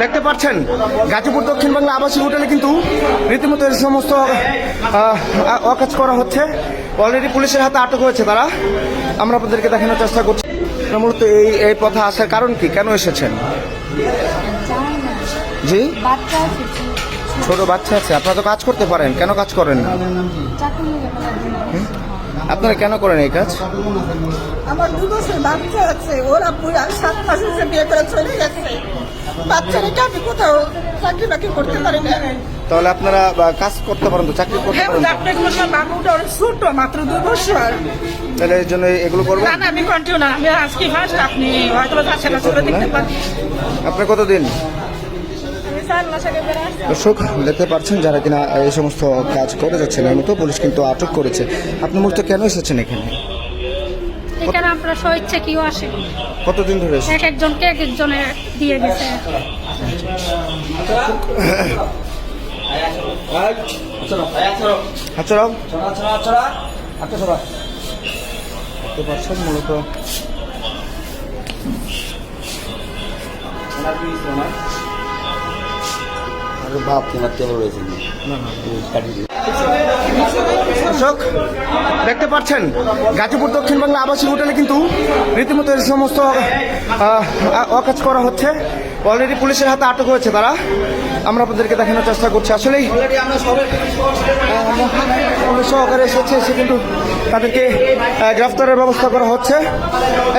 দেখতে পাচ্ছেন গাজীপুর দক্ষিণ বাংলা আবাসিক হোটেলে কিন্তু রীতিমতো এই সমস্ত অকাজ করা হচ্ছে। অলরেডি পুলিশের হাতে আটক হয়েছে তারা। আমরা আপনাদেরকে দেখানোর চেষ্টা করছি। মূলত এই পথে আসার কারণ কি, কেন এসেছেন? জি, ছোট বাচ্চা আছে, আপনারা তো কাজ করতে পারেন, কেন কাজ করেন না? আপনারা কেন করেন এই কাজ? আমার 2 বছর বাচ্চা আছে, ওরা পুরা 7 মাস হচ্ছে বিয়ে করে চলে গেছে। বাচ্চাটাকে আমি কোথাও চাকরি বাকরি করতে পারি না। তাহলে আপনারা কাজ করতে পারেন তো, চাকরি করতে পারেন তো? বাবুটা অনেক ছোট, মাত্র 2 বছর। তাহলে এই জন্য এগুলো করবেন না? আমি কন্টিনিউ না, আমি আজকে ফার্স্ট। আপনি হয়তো সেটা চলে দেখতে পারেন। আপনি কতদিন? দর্শক দেখতে পাচ্ছেন যারা কিনা এই সমস্ত কাজ করে যাচ্ছেন, এর মতো পুলিশ কিন্তু আটক করেছে। আপনি মূলত কেন এসেছেন এখানে? এখানে আমরা স্বেচ্ছা কেউ আসে, কতদিন ধরে এসেছেন? একজনকে একজনে দিয়ে গেছে। দেখতে পাচ্ছেন মূলত দর্শক দেখতে পাচ্ছেন গাজীপুর দক্ষিণ বাংলা আবাসিক হোটেলে কিন্তু রীতিমতো এই সমস্ত অকাজ করা হচ্ছে। অলরেডি পুলিশের হাতে আটক হয়েছে তারা। আমরা আপনাদেরকে দেখানোর চেষ্টা করছি। আসলেই পুলিশ সহকারে এসেছে, এসে কিন্তু তাদেরকে গ্রেফতারের ব্যবস্থা করা হচ্ছে।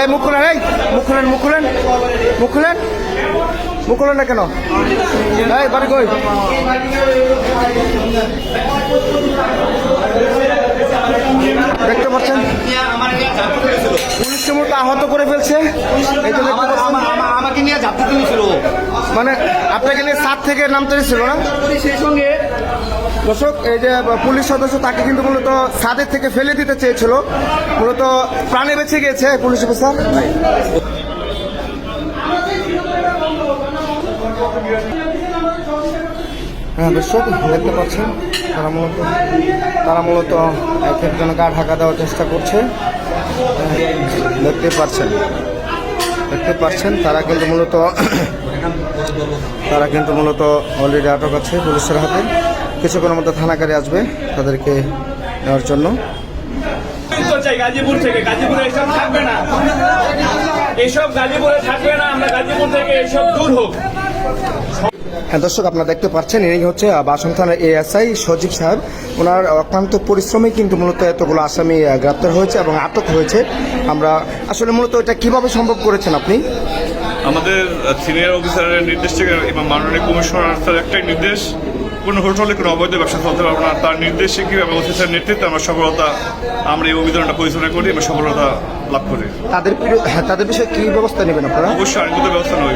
এই মুখ খুলেন, এই মুখ খুলেন, মুখ খুলেন, মুখ খুলেন, মুখ খুলেন না কেন? এই বাড়ি কই? দেখতে পাচ্ছেন পুলিশকে মতো আহত করে ফেলছে। এই তো আমাকে নিয়ে যাত্রী তুলেছিল, মানে আপনাকে নিয়ে ছাদ থেকে নামতে ছিল না? সেই সঙ্গে দর্শক এই যে পুলিশ সদস্য তাকে কিন্তু মূলত ছাদের থেকে ফেলে দিতে চেয়েছিল, মূলত প্রাণে বেঁচে গিয়েছে পুলিশ অফিসার। হ্যাঁ দর্শক দেখতে পাচ্ছেন তারা মূলত এক একজনকে ঢাকা দেওয়ার চেষ্টা করছে। দেখতে পাচ্ছেন তারা কিন্তু মূলত অলরেডি আটক আছে পুলিশের হাতে। কিছুক্ষণের মধ্যে থানাকারে আসবে তাদেরকে নেওয়ার জন্য। গাজীপুর থেকে গাজীপুরে এসব থাকবে না, এসব গাজীপুরে থাকবে না। আমরা গাজীপুর থেকে এসব দূর হোক। হ্যাঁ দর্শক আপনারা দেখতে পাচ্ছেন ইনি হচ্ছে বাসন থানার এএসআই সজীব সাহেব। ওনার অক্লান্ত পরিশ্রমে কিন্তু মূলত এতগুলো আসামি গ্রেপ্তার হয়েছে এবং আটক হয়েছে। আমরা আসলে মূলত এটা কিভাবে সম্ভব করেছেন আপনি? আমাদের সিনিয়র অফিসারের নির্দেশ থেকে এবং মাননীয় কমিশনার একটাই নির্দেশ, কোনো হোটেলে কোনো অবৈধ ব্যবসা চলতে পারবো না। তার নির্দেশে কি অফিসারের নেতৃত্বে আমরা এই অভিযানটা পরিচালনা করি এবং সফলতা লাভ করি। তাদের বিষয়ে কি ব্যবস্থা নেবেন আপনারা? অবশ্যই আইনগত ব্যবস্থা নেবে।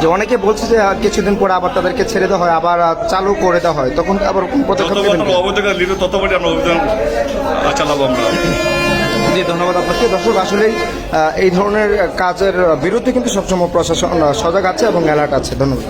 যে অনেকে বলছে যে কিছুদিন পরে আবার তাদেরকে ছেড়ে দেওয়া হয়, আবার চালু করে দেওয়া হয়, তখন আবার কোন পদক্ষেপ নেবেন? অবৈধ কাজ লিখে ততবারই আমরা অভিযান চালাবো আমরা। জি ধন্যবাদ আপনাকে। দর্শক আসলেই এই ধরনের কাজের বিরুদ্ধে কিন্তু সবসময় প্রশাসন সজাগ আছে এবং অ্যালার্ট আছে। ধন্যবাদ।